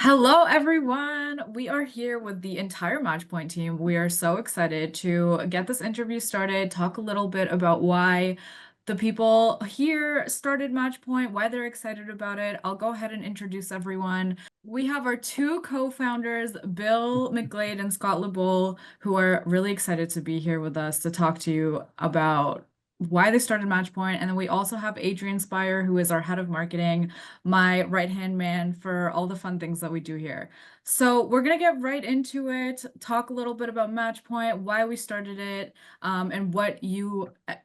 Hello, everyone. We are here with the entire Matchpoint team. We are so excited to get this interview started, talk a little bit about why the people here started Matchpoint, why they're excited about it. I'll go ahead and introduce everyone. We have our two co-founders, Bill McGlade and Scott LeBoul, who are really excited to be here with us to talk to you about why they started Matchpoint. And then we also have Adrian Spire, who is our head of marketing, my right-hand man for all the fun things that we do here. So we're gonna get right into it, talk a little bit about Matchpoint, why we started it, and what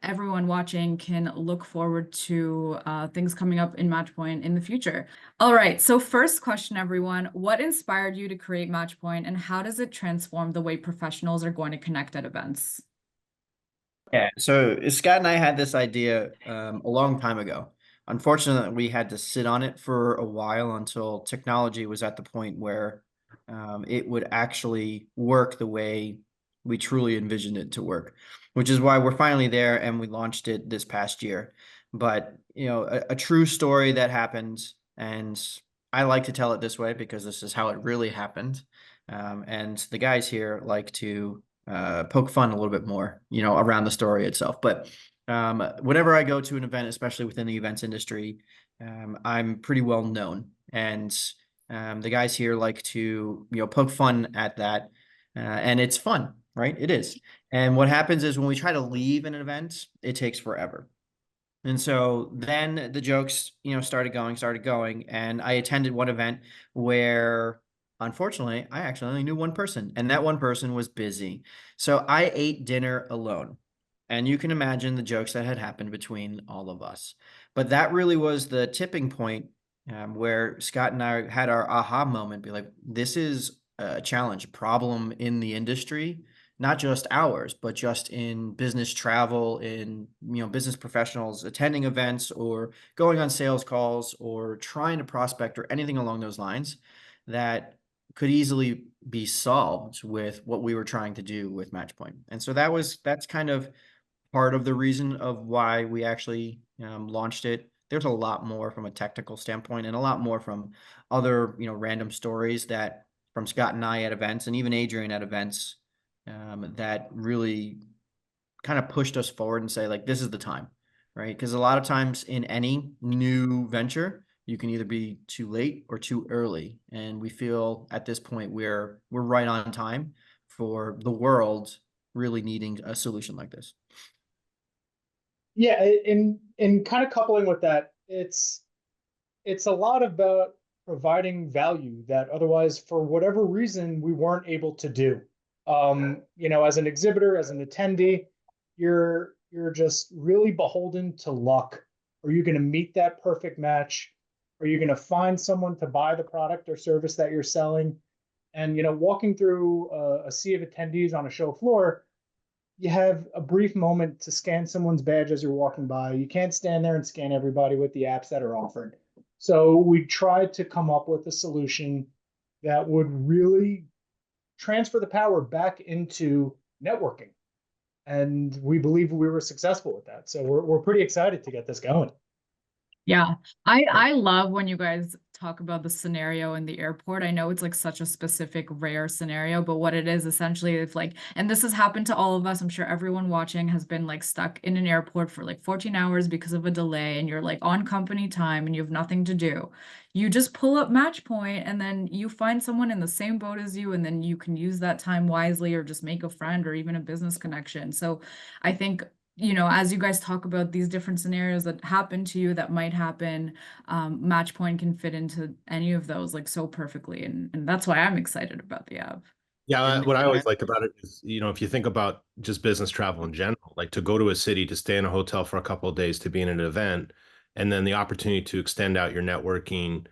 everyone watching, can look forward to things coming up in Matchpoint in the future. All right, so first question, everyone. What inspired you to create Matchpoint, and how does it transform the way professionals are going to connect at events? Yeah, so Scott and I had this idea a long time ago. Unfortunately, we had to sit on it for a while until technology was at the point where it would actually work the way we truly envisioned it to work, which is why we're finally there and we launched it this past year. But, a true story that happened, and I like to tell it this way because this is how it really happened. And the guys here like to poke fun a little bit more, around the story itself. But whenever I go to an event, especially within the events industry, I'm pretty well known, and the guys here like to poke fun at that, and it's fun, right? It is. And what happens is when we try to leave an event, it takes forever. And so then the jokes, started going. And I attended one event where, unfortunately, I actually only knew one person, and that one person was busy. So I ate dinner alone. And you can imagine the jokes that had happened between all of us. But that really was the tipping point, where Scott and I had our aha moment, be like, this is a challenge, a problem in the industry, not just ours, but just in business travel, in business professionals attending events or going on sales calls or trying to prospect or anything along those lines that could easily be solved with what we were trying to do with Matchpoint. And so that's kind of part of the reason of why we actually launched it. There's a lot more from a technical standpoint and a lot more from other, random stories that from Scott and I at events and even Adrian at events, that really kind of pushed us forward and say, like, this is the time, right? Because a lot of times in any new venture, you can either be too late or too early. And we feel at this point we're right on time for the world really needing a solution like this. Yeah, in kind of coupling with that, it's a lot about providing value that otherwise, for whatever reason, we weren't able to do. As an exhibitor, as an attendee, you're just really beholden to luck. Are you going to meet that perfect match? Are you going to find someone to buy the product or service that you're selling? And walking through a sea of attendees on a show floor, you have a brief moment to scan someone's badge as you're walking by. You can't stand there and scan everybody with the apps that are offered. So we tried to come up with a solution that would really transfer the power back into networking. And we believe we were successful with that. So we're pretty excited to get this going. Yeah, I love when you guys talk about the scenario in the airport. I know it's like such a specific, rare scenario, but what it is essentially, it's like, and this has happened to all of us. I'm sure everyone watching has been like stuck in an airport for like 14 hours because of a delay, and you're like on company time and you have nothing to do. You just pull up Matchpoint and then you find someone in the same boat as you, and then you can use that time wisely or just make a friend or even a business connection. So I think as you guys talk about these different scenarios that happen to you that might happen, Matchpoint can fit into any of those like so perfectly. And that's why I'm excited about the app. Yeah, And what I always like about it is, if you think about just business travel in general, like to go to a city, to stay in a hotel for a couple of days, to be in an event, and then the opportunity to extend out your networking,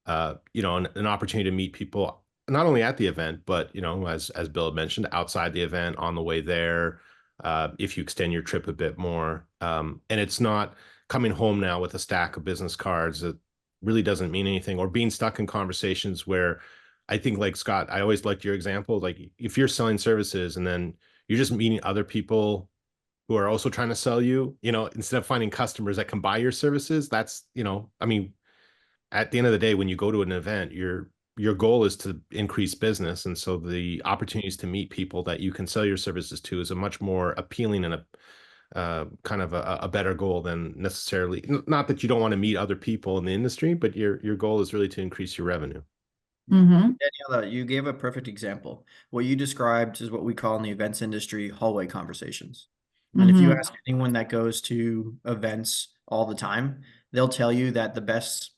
an opportunity to meet people not only at the event, but as Bill had mentioned, outside the event, on the way there, if you extend your trip a bit more, and it's not coming home now with a stack of business cards that really doesn't mean anything, or being stuck in conversations where I think, like Scott, I always liked your example. Like if you're selling services and then you're just meeting other people who are also trying to sell you, instead of finding customers that can buy your services, that's, I mean, at the end of the day, when you go to an event, your goal is to increase business, and so the opportunities to meet people that you can sell your services to is a much more appealing and a kind of a better goal than necessarily, not that you don't want to meet other people in the industry, but your goal is really to increase your revenue. Mm-hmm. Daniela, you gave a perfect example. What you described is what we call in the events industry hallway conversations. And if you Mm-hmm. ask anyone that goes to events all the time, they'll tell you that the best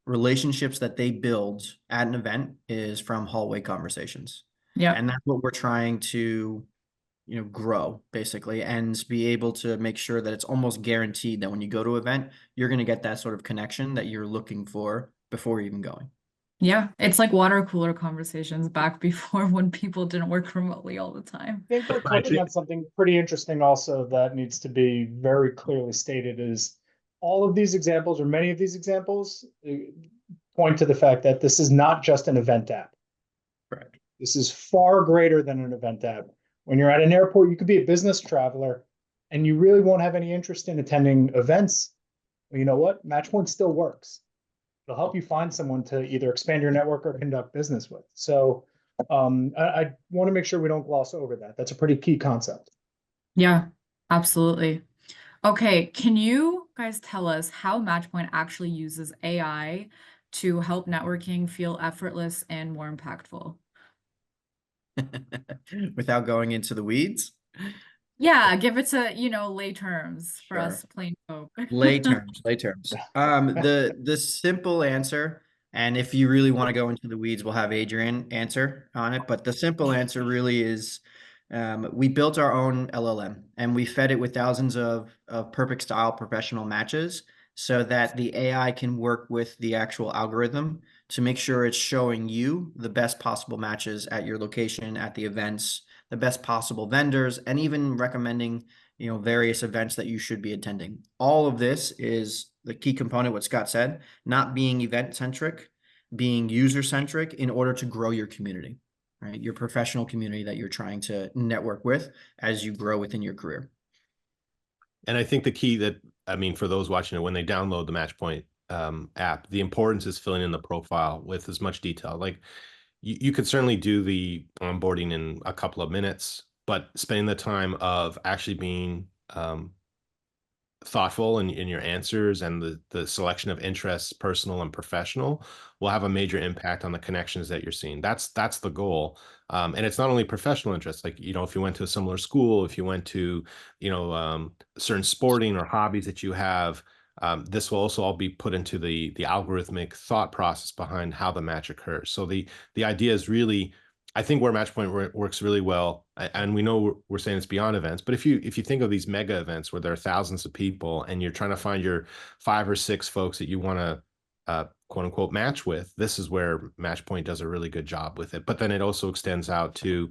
relationships that they build at an event is from hallway conversations. Yeah. And that's what we're trying to, grow basically, and be able to make sure that it's almost guaranteed that when you go to an event, you're going to get that sort of connection that you're looking for before even going. Yeah. It's like water cooler conversations back before when people didn't work remotely all the time. I think we're touching on something pretty interesting also that needs to be very clearly stated is all of these examples, or many of these examples, point to the fact that this is not just an event app. Correct. This is far greater than an event app. When you're at an airport, you could be a business traveler and you really won't have any interest in attending events. Well, you know what? Matchpoint still works. It'll help you find someone to either expand your network or conduct business with. So I want to make sure we don't gloss over that. That's a pretty key concept. Yeah, absolutely. Okay, can you guys tell us how Matchpoint actually uses AI to help networking feel effortless and more impactful? Without going into the weeds. Yeah, give it to, lay terms for Sure. us plain folk. Lay terms. The simple answer, and if you really want to go into the weeds, we'll have Adrian answer on it. But the simple answer really is, we built our own LLM and we fed it with thousands of perfect style professional matches so that the AI can work with the actual algorithm to make sure it's showing you the best possible matches at your location, at the events, the best possible vendors, and even recommending, various events that you should be attending. All of this is the key component, what Scott said, not being event centric, being user centric in order to grow your community, right? Your professional community that you're trying to network with as you grow within your career. And I think the key that, for those watching it, when they download the Matchpoint app, the importance is filling in the profile with as much detail. Like you could certainly do the onboarding in a couple of minutes, but spending the time of actually being thoughtful in your answers and the selection of interests, personal and professional, will have a major impact on the connections that you're seeing. That's the goal. And it's not only professional interests, like, if you went to a similar school, if you went to, certain sporting or hobbies that you have, this will also all be put into the algorithmic thought process behind how the match occurs. So the idea is really, I think where Matchpoint works really well, and we know we're saying it's beyond events, but if you think of these mega events where there are thousands of people and you're trying to find your 5 or 6 folks that you want to quote unquote match with, this is where Matchpoint does a really good job with it. But then it also extends out to,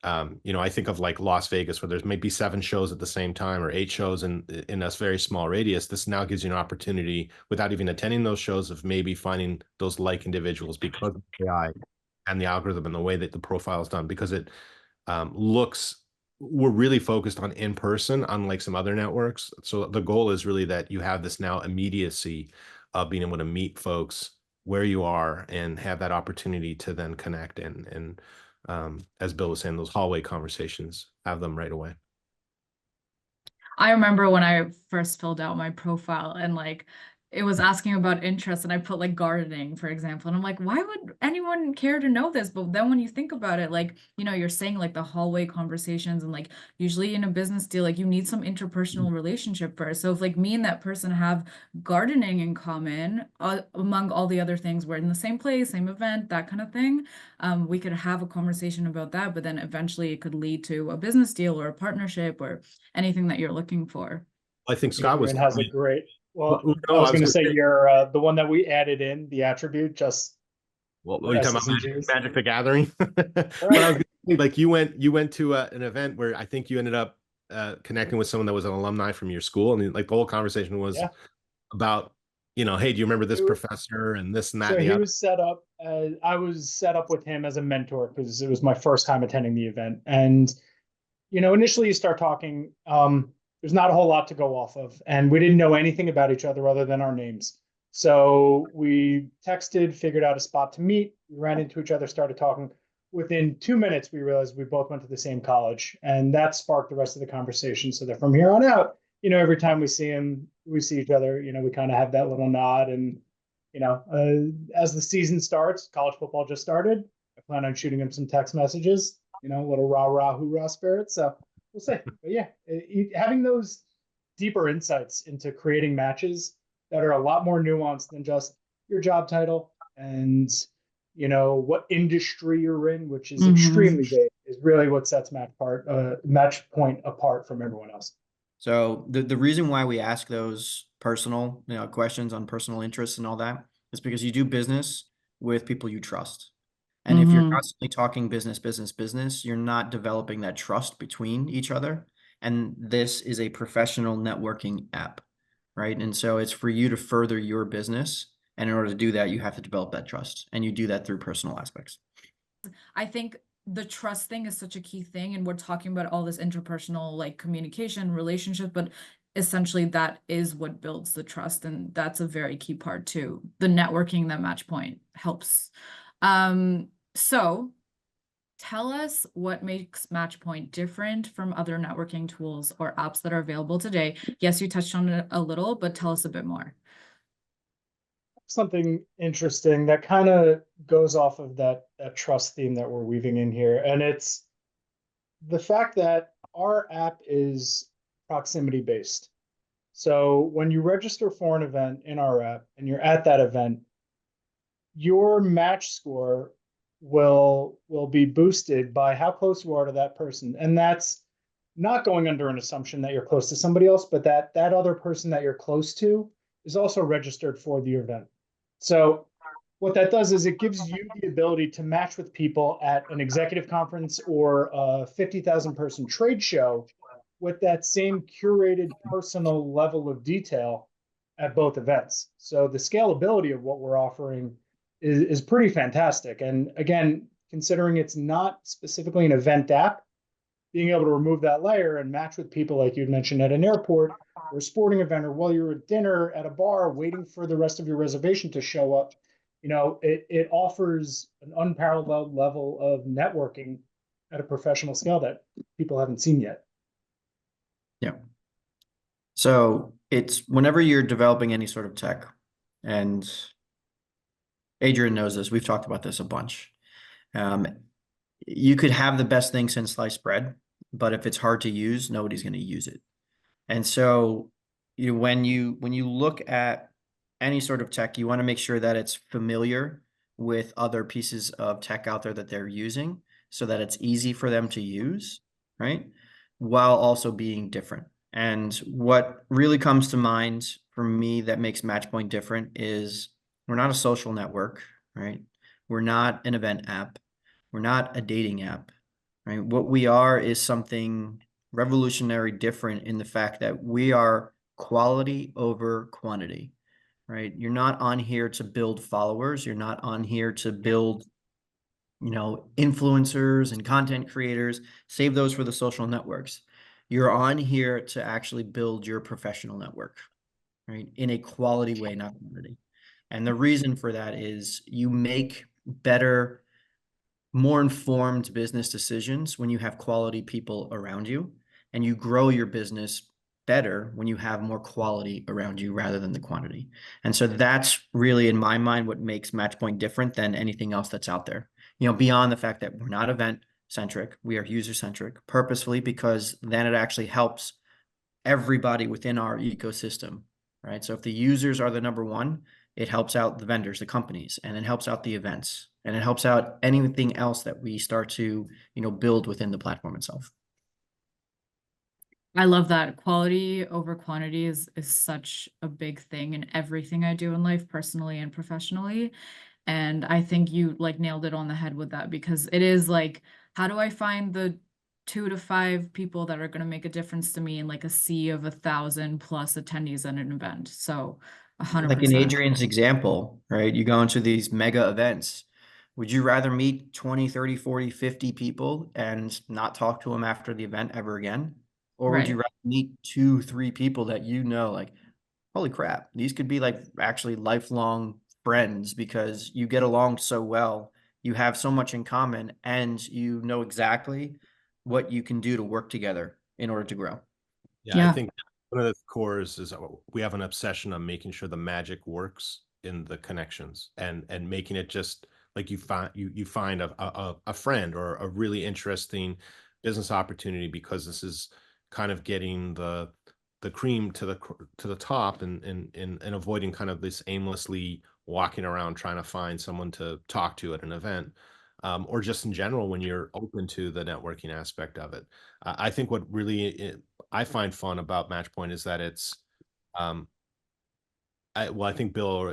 I think of like Las Vegas, where there's maybe 7 shows at the same time or 8 shows in a very small radius. This now gives you an opportunity, without even attending those shows, of maybe finding those like individuals because of AI and the algorithm and the way that the profile is done, because it we're really focused on in person, unlike some other networks. So the goal is really that you have this now immediacy of being able to meet folks where you are and have that opportunity to then connect and as Bill was saying, those hallway conversations, have them right away. I remember when I first filled out my profile and it was asking about interests and I put like gardening, for example. And I'm like, why would anyone care to know this? But then when you think about it, you're saying like the hallway conversations and usually in a business deal, you need some interpersonal relationship first. So if me and that person have gardening in common, among all the other things, we're in the same place, same event, that kind of thing, we could have a conversation about that, but then eventually it could lead to a business deal or a partnership or anything that you're looking for. I think Scott Adrian has a great. Well, no, I was going to say you're the one that we added in the attribute just. Well, are you talking about Magic the Gathering? But I was gonna say, like you went to an event where I think you ended up connecting with someone that was an alumni from your school, and like the whole conversation was about, hey, do you remember this professor and this and that? So and he other? was set up. I was set up with him as a mentor because it was my first time attending the event, and initially you start talking. There's not a whole lot to go off of, and we didn't know anything about each other other than our names. So we texted, figured out a spot to meet. We ran into each other, started talking. Within 2 minutes, we realized we both went to the same college, and that sparked the rest of the conversation. So that from here on out, every time we see each other, we kind of have that little nod. And as the season starts, college football just started. I plan on shooting him some text messages, a little rah rah hoorah spirit. So we'll see. But yeah, having those deeper insights into creating matches that are a lot more nuanced than just your job title and what industry you're in, which is extremely vague, is really what sets Match Point apart from everyone else. So the reason why we ask those personal, questions on personal interests and all that is because you do business with people you trust. And if you're constantly talking business, you're not developing that trust between each other. And this is a professional networking app, right? And so it's for you to further your business. And in order to do that, you have to develop that trust. And you do that through personal aspects. I think the trust thing is such a key thing, and we're talking about all this interpersonal like communication, relationship, but essentially that is what builds the trust, and that's a very key part too. The networking that Matchpoint helps. So tell us what makes Matchpoint different from other networking tools or apps that are available today. Yes, you touched on it a little, but tell us a bit more. Something interesting that kind of goes off of that trust theme that we're weaving in here, and it's the fact that our app is proximity based. So when you register for an event in our app and you're at that event, your match score will be boosted by how close you are to that person. And that's not going under an assumption that you're close to somebody else, but that other person that you're close to is also registered for the event. So what that does is it gives you the ability to match with people at an executive conference or a 50,000 person trade show with that same curated personal level of detail at both events. So the scalability of what we're offering is pretty fantastic. And again, considering it's not specifically an event app, being able to remove that layer and match with people like you'd mentioned at an airport or a sporting event, or while you're at dinner at a bar waiting for the rest of your reservation to show up, it offers an unparalleled level of networking at a professional scale that people haven't seen yet. Yeah. So it's whenever you're developing any sort of tech, and Adrian knows this, we've talked about this a bunch. You could have the best thing since sliced bread, but if it's hard to use, nobody's going to use it. And so when you look at any sort of tech, you want to make sure that it's familiar with other pieces of tech out there that they're using so that it's easy for them to use, right? While also being different. And what really comes to mind for me that makes Matchpoint different is we're not a social network, right? We're not an event app. We're not a dating app, right? What we are is something revolutionary different in the fact that we are quality over quantity, right? You're not on here to build followers. You're not on here to build, influencers and content creators. Save those for the social networks. You're on here to actually build your professional network, right? In a quality way, not quantity. And the reason for that is you make better, more informed business decisions when you have quality people around you, and you grow your business better when you have more quality around you rather than the quantity. And so that's really, in my mind, what makes Matchpoint different than anything else that's out there. Beyond the fact that we're not event centric, we are user centric purposefully, because then it actually helps everybody within our ecosystem, right? So if the users are the number one, it helps out the vendors, the companies, and it helps out the events, and it helps out anything else that we start to, build within the platform itself. I love that. Quality over quantity is such a big thing in everything I do in life, personally and professionally. And I think you like nailed it on the head with that, because it is like, how do I find the 2 to 5 people that are going to make a difference to me in like a sea of 1,000 plus attendees at an event? So 100%. Like in Adrian's example, right? You go into these mega events. Would you rather meet 20, 30, 40, 50 people and not talk to them after the event ever again? Or would you rather meet 2, 3 people that like, holy crap, these could be like actually lifelong friends because you get along so well, you have so much in common, and you know exactly what you can do to work together in order to grow. Yeah, I Yeah. think one of the cores is we have an obsession on making sure the magic works in the connections and making it just like you find a friend or a really interesting business opportunity, because this is kind of getting the cream to the top and avoiding kind of this aimlessly walking around trying to find someone to talk to at an event, or just in general when you're open to the networking aspect of it. I think what really I find fun about Matchpoint is that it's, um, I think Bill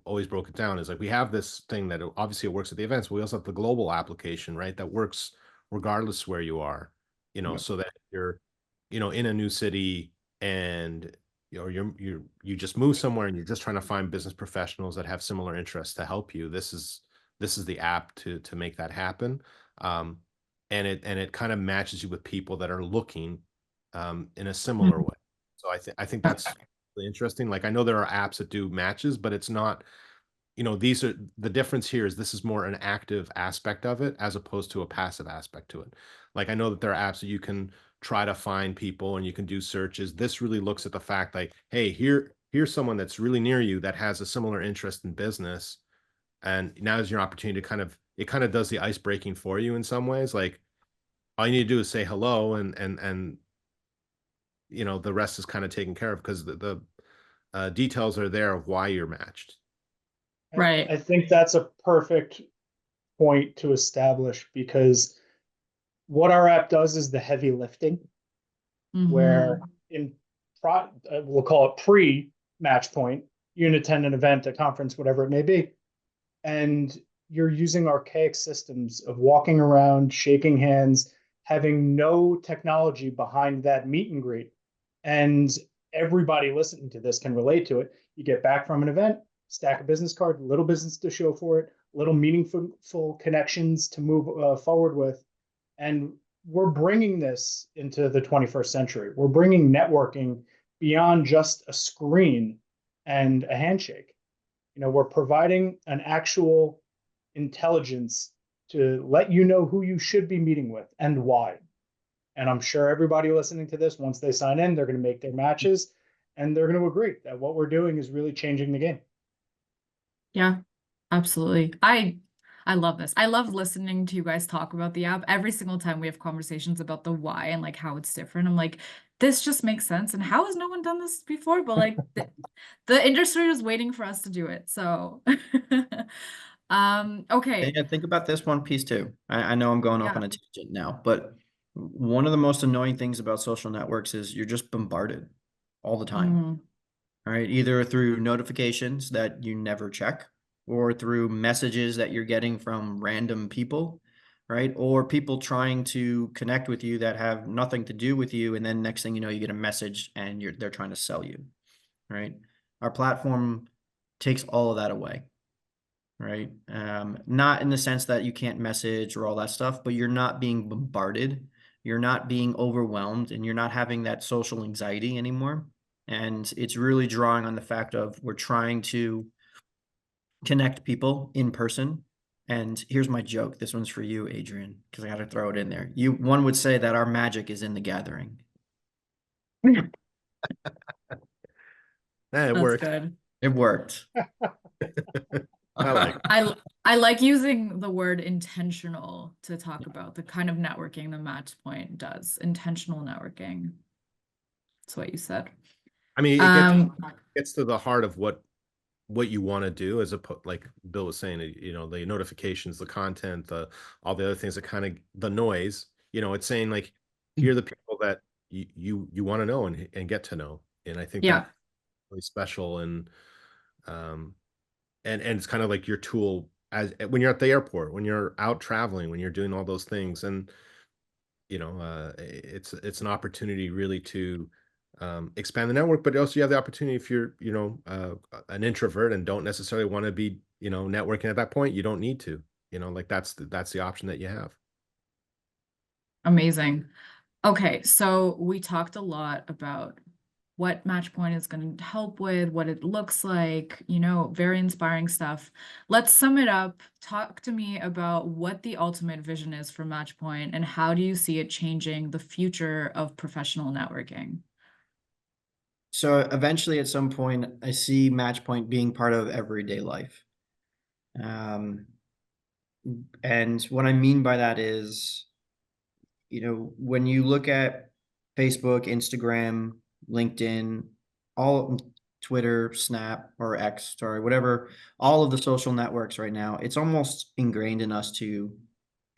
always broke it down is like we have this thing that obviously it works at the events, but we also have the global application, right? That works regardless where you are, Yeah. so that you're, in a new city and you just move somewhere and you're just trying to find business professionals that have similar interests to help you. This is the app to make that happen. And it kind of matches you with people that are looking in a similar way. So I think that's really interesting. Like I know there are apps that do matches, but it's not, these are the difference here is this is more an active aspect of it as opposed to a passive aspect to it. Like I know that there are apps that you can try to find people and you can do searches. This really looks at the fact like, hey, here's someone that's really near you that has a similar interest in business. And now is your opportunity to it kind of does the ice breaking for you in some ways. Like all you need to do is say hello and the rest is kind of taken care of because the details are there of why you're matched. Right. I think that's a perfect point to establish, because what our app does is the heavy lifting, where Mhm. in we'll call it pre-match point, you attend an event, a conference, whatever it may be, and you're using archaic systems of walking around, shaking hands, having no technology behind that meet and greet. And everybody listening to this can relate to it. You get back from an event, stack a business card, little business to show for it, little meaningful connections to move forward with. And we're bringing this into the 21st century. We're bringing networking beyond just a screen and a handshake. We're providing an actual intelligence to let you know who you should be meeting with and why. And I'm sure everybody listening to this, once they sign in, they're going to make their matches and they're going to agree that what we're doing is really changing the game. Yeah, absolutely. I love this. I love listening to you guys talk about the app. Every single time we have conversations about the why and like how it's different, I'm like, this just makes sense. And how has no one done this before? But like the industry is waiting for us to do it. So okay. Yeah, think about this one piece too. I know I'm going off Yeah. on a tangent now, but one of the most annoying things about social networks is you're just bombarded all the time. Mhm. All right, either through notifications that you never check or through messages that you're getting from random people, right? Or people trying to connect with you that have nothing to do with you. And then next thing you know, you get a message and they're trying to sell you, right? Our platform takes all of that away, right? Not in the sense that you can't message or all that stuff, but you're not being bombarded. You're not being overwhelmed and you're not having that social anxiety anymore. And it's really drawing on the fact of we're trying to connect people in person. And here's my joke. This one's for you, Adrian, because I got to throw it in there. One would say that our magic is in the gathering. It That's worked. good. It worked. I like it. I like using the word intentional to talk about the kind of networking the Matchpoint does. Intentional networking. That's what you said. I mean, it Um, gets to the heart of what you want to do, as like Bill was saying, the notifications, the content, all the other things that kind of the noise, it's saying like, here are the people that you want to know and get to know. And I think yeah. that's really special. And it's kind of like your tool as when you're at the airport, when you're out traveling, when you're doing all those things. And it's an opportunity really to expand the network, but also you have the opportunity if you're an introvert and don't necessarily want to be networking at that point, you don't need to, like that's the option that you have. Amazing. Okay, so we talked a lot about what Matchpoint is going to help with, what it looks like, very inspiring stuff. Let's sum it up. Talk to me about what the ultimate vision is for Matchpoint and how do you see it changing the future of professional networking? So eventually, at some point, I see Matchpoint being part of everyday life. And what I mean by that is, when you look at Facebook, Instagram, LinkedIn, all Twitter, Snap, or X, sorry, whatever, all of the social networks right now, it's almost ingrained in us to,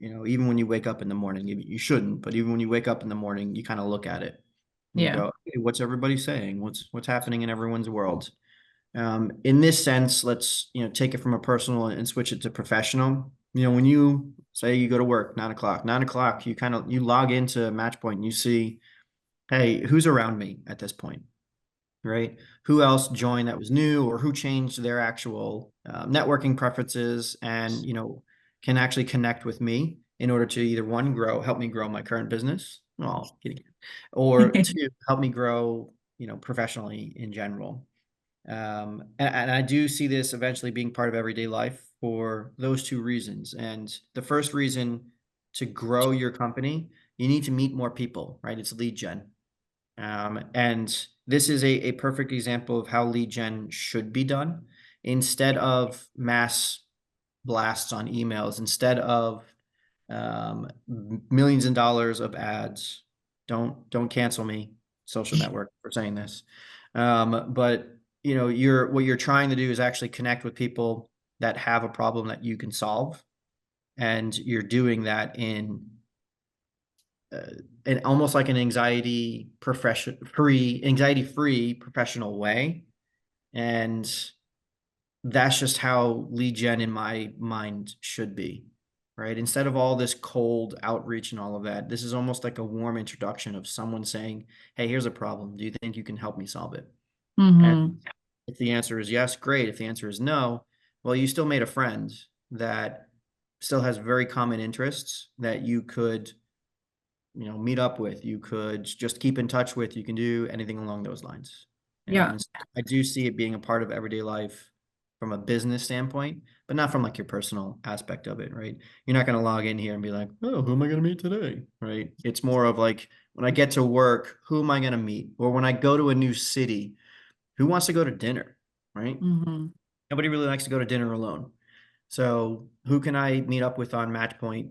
even when you wake up in the morning, you shouldn't, but even when you wake up in the morning, you kind of look at it and you Yeah. go, hey, what's everybody saying? What's happening in everyone's world? In this sense, let's take it from a personal and switch it to professional. When you say you go to work 9 o'clock, you log into Matchpoint and you see, hey, who's around me at this point, right? Who else joined that was new, or who changed their actual networking preferences, and can actually connect with me in order to either one, help me grow my current business, well, or two, help me grow, professionally in general. And I do see this eventually being part of everyday life for those two reasons. And the first reason, to grow your company, you need to meet more people, right? It's lead gen. And this is a perfect example of how lead gen should be done. Instead of mass blasts on emails, instead of millions of dollars of ads, don't cancel me, social network, for saying this. But what you're trying to do is actually connect with people that have a problem that you can solve, and you're doing that in almost like an anxiety free professional way. And that's just how lead gen in my mind should be, right? Instead of all this cold outreach and all of that, this is almost like a warm introduction of someone saying, hey, here's a problem. Do you think you can help me solve it? And if the answer is yes, great. If the answer is no, well, you still made a friend that still has very common interests that you could, meet up with. You could just keep in touch with. You can do anything along those lines. Yeah. And I do see it being a part of everyday life from a business standpoint, but not from like your personal aspect of it, right? You're not going to log in here and be like, oh, who am I going to meet today? Right? It's more of like, when I get to work, who am I going to meet? Or when I go to a new city, who wants to go to dinner, right? Nobody really likes to go to dinner alone. So who can I meet up with on Matchpoint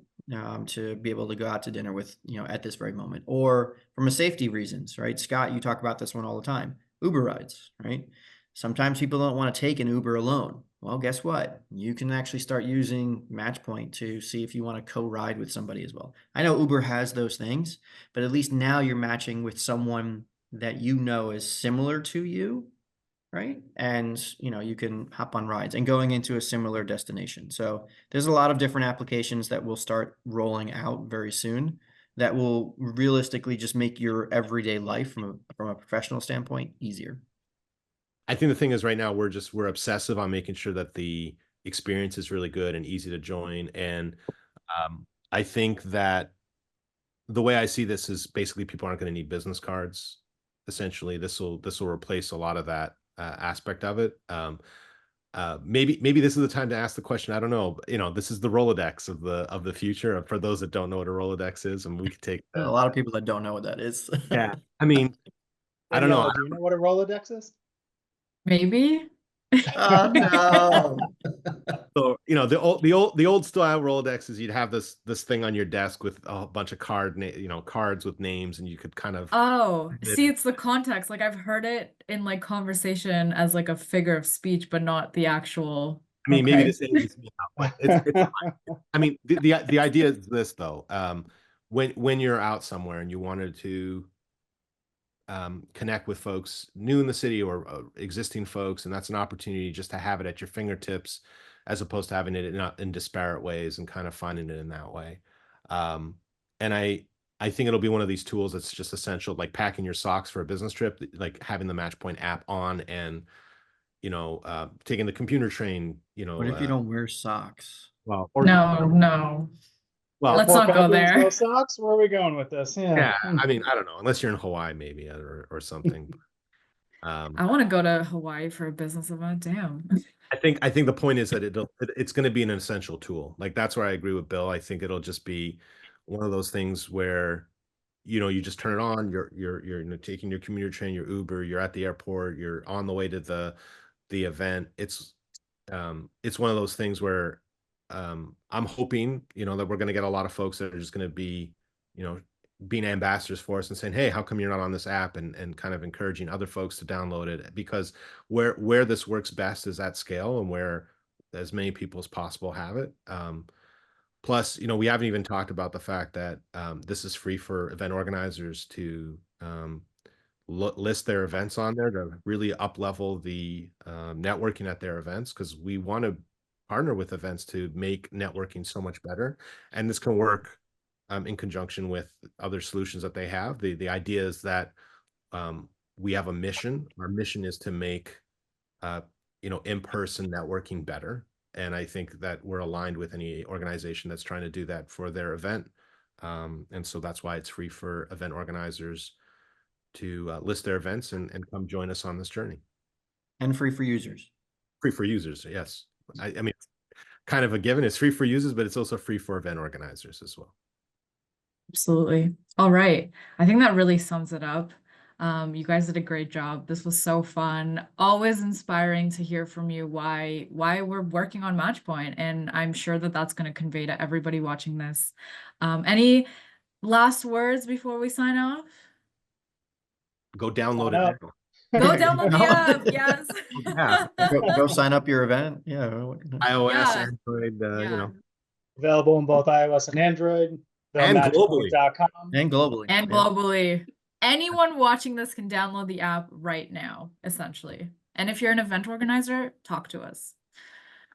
to be able to go out to dinner with, at this very moment? Or from a safety reasons, right? Scott, you talk about this one all the time. Uber rides, right? Sometimes people don't want to take an Uber alone. Well, guess what? You can actually start using Matchpoint to see if you want to co-ride with somebody as well. I know Uber has those things, but at least now you're matching with someone that is similar to you, right? And you can hop on rides and going into a similar destination. So there's a lot of different applications that will start rolling out very soon that will realistically just make your everyday life from a professional standpoint easier. I think the thing is, right now we're obsessive on making sure that the experience is really good and easy to join. And I think that the way I see this is basically people aren't going to need business cards. Essentially, this will replace a lot of that aspect of it. Maybe this is the time to ask the question. I don't know. This is the Rolodex of the future. For those that don't know what a Rolodex is, and we could take a lot of people that don't know what that is. Yeah, I mean, I don't know. Do you know what a Rolodex is? Maybe. Oh no. So the old style Rolodexes, you'd have this thing on your desk with a bunch of cards with names, and you could kind of see, it's the context. Like I've heard it in like conversation as like a figure of speech, but not the actual. I mean, maybe this ages me out, but it's I mean, the idea is this though. When you're out somewhere and you wanted to connect with folks new in the city or existing folks, and that's an opportunity just to have it at your fingertips, as opposed to having it in disparate ways and kind of finding it in that way. And I think it'll be one of these tools that's just essential, like packing your socks for a business trip, like having the Matchpoint app on, and taking the computer train. What if you don't wear socks? Well, No. Well, Let's not go there. No socks. Where are we going with this? Yeah, I mean, I don't know, unless you're in Hawaii, maybe, or something. I want to go to Hawaii for a business event. Damn. I think the point is that it's going to be an essential tool. Like that's where I agree with Bill. I think it'll just be one of those things where, you just turn it on. You're taking your commuter train, your Uber. You're at the airport. You're on the way to the event. It's one of those things where I'm hoping that we're going to get a lot of folks that are just going to be being ambassadors for us and saying, hey, how come you're not on this app, and kind of encouraging other folks to download it, because where this works best is at scale and where as many people as possible have it. Plus, we haven't even talked about the fact that this is free for event organizers to list their events on there to really up level the networking at their events, because we want to partner with events to make networking so much better. And this can work in conjunction with other solutions that they have. The idea is that we have a mission. Our mission is to make in-person networking better. And I think that we're aligned with any organization that's trying to do that for their event. And so that's why it's free for event organizers to list their events and come join us on this journey. And free for users. Free for users, yes. I mean, it's kind of a given. It's free for users, but it's also free for event organizers as well. Absolutely. All right. I think that really sums it up. You guys did a great job. This was so fun. Always inspiring to hear from you why we're working on Matchpoint, and I'm sure that that's going to convey to everybody watching this. Any last words before we sign off? Go download Sign it up. now. Go download the app. Yes. Yeah. Go sign up your event. Yeah. iOS, Yeah. Android, Yeah. Available in both iOS and Android. And globally. thematchpoint.com. And globally. And Yeah. globally. Anyone watching this can download the app right now, essentially. And if you're an event organizer, talk to us.